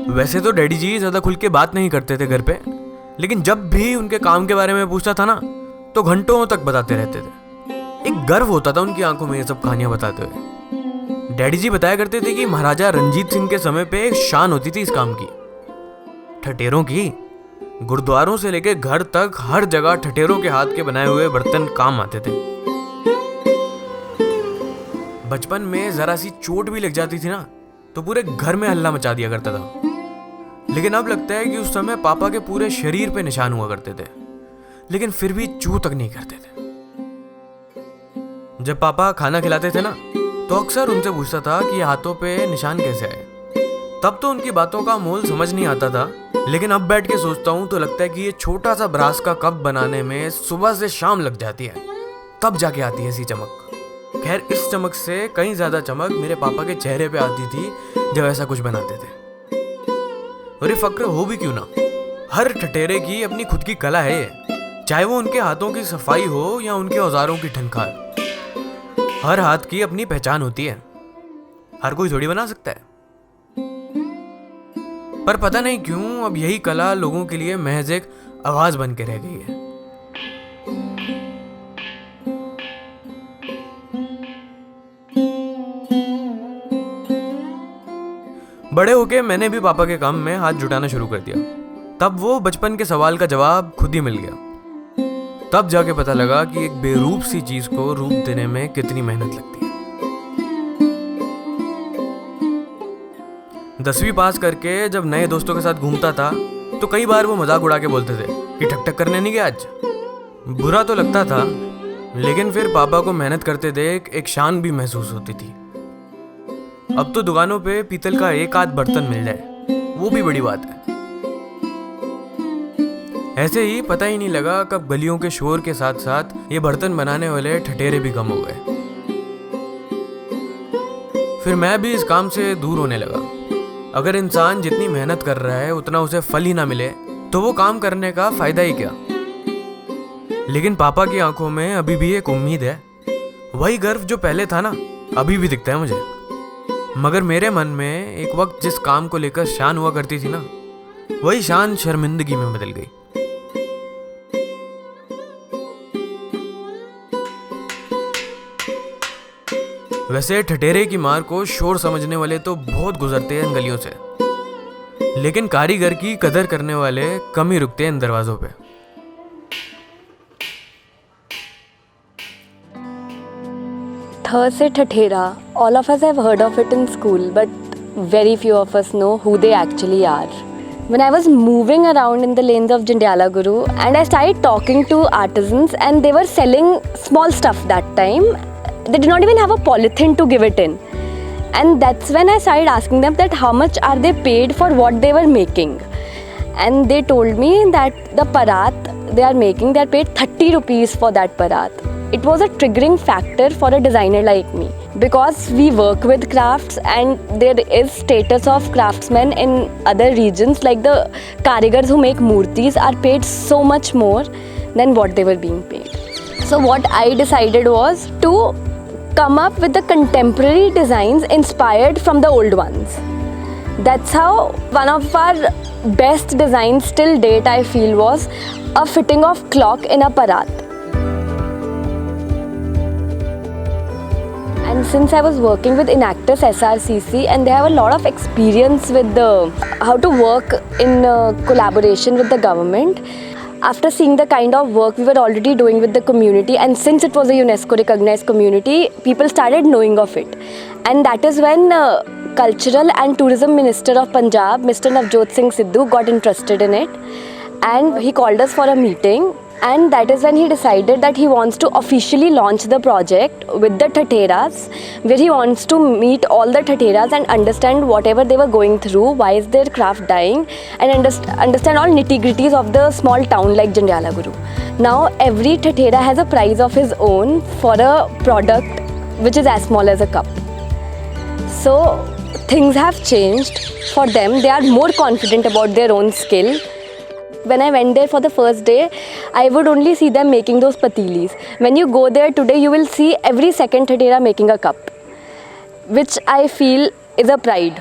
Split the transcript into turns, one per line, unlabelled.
वैसे तो डैडी जी ज़्यादा खुल के बात नहीं करते थे घर पे, लेकिन जब भी उनके काम के बारे में पूछता था ना तो घंटों तक बताते रहते थे। एक गर्व होता था उनकी आंखों में ये सब कहानियां बताते हुए। डैडी जी बताया करते थे कि महाराजा रंजीत सिंह के समय पे एक शान होती थी इस काम की, ठठेरों की। गुरुद्वारों से लेके घर तक हर जगह ठठेरों के हाथ के बनाए हुए बर्तन काम आते थे। बचपन में जरा सी चोट भी लग जाती थी ना तो पूरे घर में हल्ला मचा दिया करता था, लेकिन अब लगता है कि उस समय पापा के पूरे शरीर पे निशान हुआ करते थे, लेकिन फिर भी चू तक नहीं करते थे। जब पापा खाना खिलाते थे ना तो अक्सर उनसे पूछता था कि हाथों पे निशान कैसे आए। तब तो उनकी बातों का मोल समझ नहीं आता था, लेकिन अब बैठ के सोचता हूँ तो लगता है कि ये छोटा सा ब्रास का कप बनाने में सुबह से शाम लग जाती है, तब जाके आती है ऐसी चमक। खैर, इस चमक से कहीं ज्यादा चमक मेरे पापा के चेहरे पे आती थी जब ऐसा कुछ बनाते थे। और ये फक्र हो भी क्यों ना, हर ठठेरे की अपनी खुद की कला है, चाहे वो उनके हाथों की सफाई हो या उनके औजारों की ठनकार। हर हाथ की अपनी पहचान होती है, हर कोई थोड़ी बना सकता है। पर पता नहीं क्यों अब यही कला लोगों के लिए महज एक आवाज बन के रह गई है। बड़े होके मैंने भी पापा के काम में हाथ जुटाना शुरू कर दिया। तब वो बचपन के सवाल का जवाब खुद ही मिल गया। तब जाके पता लगा कि एक बेरूप सी चीज को रूप देने में कितनी मेहनत लगती है। 10वीं पास करके जब नए दोस्तों के साथ घूमता था तो कई बार वो मजाक उड़ा के बोलते थे कि ठक ठक करने नहीं गया आज। बुरा तो लगता था, लेकिन फिर पापा को मेहनत करते देख एक शान भी महसूस होती थी। अब तो दुकानों पे पीतल का एक आध बर्तन मिल जाए वो भी बड़ी बात है। ऐसे ही पता ही नहीं लगा कब गलियों के शोर के साथ साथ ये बर्तन बनाने वाले ठठेरे भी कम हो गए। फिर मैं भी इस काम से दूर होने लगा। अगर इंसान जितनी मेहनत कर रहा है उतना उसे फल ही ना मिले तो वो काम करने का फायदा ही क्या। लेकिन पापा की आंखों में अभी भी एक उम्मीद है। वही गर्व जो पहले था ना अभी भी दिखता है मुझे। मगर मेरे मन में एक वक्त जिस काम को लेकर शान हुआ करती थी ना, वही शान शर्मिंदगी में बदल गई। वैसे ठठेरे की मार को शोर समझने वाले तो बहुत गुजरते हैं इन गलियों से, लेकिन कारीगर की कदर करने वाले कम ही रुकते हैं इन दरवाजों पे।
थ से ठठेरा, all of us have heard of it in school, but very few of us know who they actually are. When I was moving around in the lanes of Jandiala Guru and I started talking to artisans and they were selling small stuff that time, they did not even have a polythene to give it in. And that's when I started asking them that how much are they paid for what they were making. And they told me that the parat they are making, they are paid 30 rupees for that parat. It was a triggering factor for a designer like me because we work with crafts and there is status of craftsmen in other regions, like the karigars who make murtis are paid so much more than what they were being paid. So what I decided was to come up with the contemporary designs inspired from the old ones. That's how one of our best designs till date I feel was a fitting of clock in a parat. And since I was working with Enactus SRCC and they have a lot of experience with how to work in collaboration with the government, after seeing the kind of work we were already doing with the community, and since it was a UNESCO recognized community, people started knowing of it. And that is when Cultural and Tourism Minister of Punjab, Mr. Navjot Singh Sidhu, got interested in it and he called us for a meeting. And that is when he decided that he wants to officially launch the project with the Tateras, where he wants to meet all the Tateras and understand whatever they were going through, why is their craft dying, and understand all nitty-gritties of the small town like Jandiala Guru. Now every Tatera has a prize of his own for a product which is as small as a cup. So things have changed for them. They are more confident about their own skill. When I went there for the first day, I would only see them making those patilis. When you go there today, you will see every second Tatera making a cup, which I feel is a pride.